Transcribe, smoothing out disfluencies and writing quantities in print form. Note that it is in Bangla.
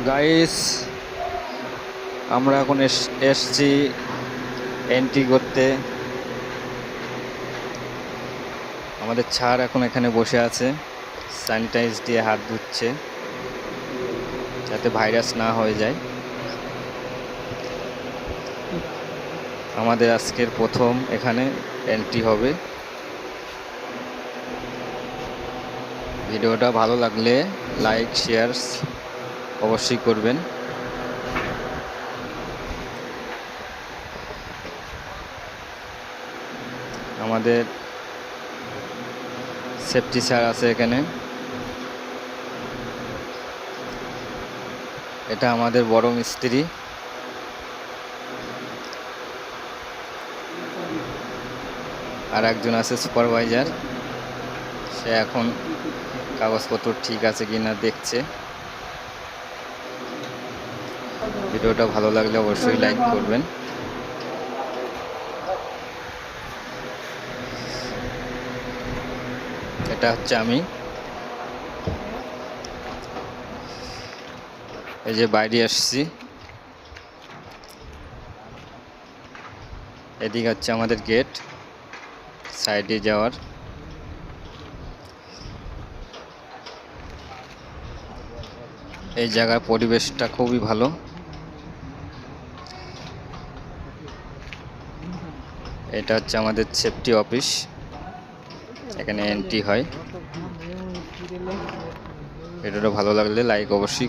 গাইস, আমরা এখন এসছি এন্ট্রি করতে। আমাদের স্যার এখন এখানে বসে আছে, স্যানিটাইজ দিয়ে হাত ধুচ্ছে যাতে ভাইরাস না হয়ে যায়। আমাদের আজকের প্রথম এখানে এন্ট্রি হবে। ভিডিওটা ভালো লাগলে লাইক শেয়ার অবশ্যই করবেন। আমাদের সেফটি স্যার আছে এখানে। এটা আমাদের বড় মিস্ত্রি। আর একজন আছে সুপারভাইজার, সে এখন কাগজপত্র ঠিক আছে কিনা দেখছে। ভিডিওটা ভালো লাগলে অবশ্যই লাইক করবেন। এটা হচ্ছে আমি, এই যে বাইরে আসছি। এদিকে হচ্ছে আমাদের গেট, সাইডে যাওয়ার। এই জায়গার পরিবেশটা খুবই ভালো। এটা হচ্ছে আমাদের সেফটি অফিস, এখানে এন্ট্রি হয়। ভিডিওটা ভালো লাগলে লাইক অবশ্যই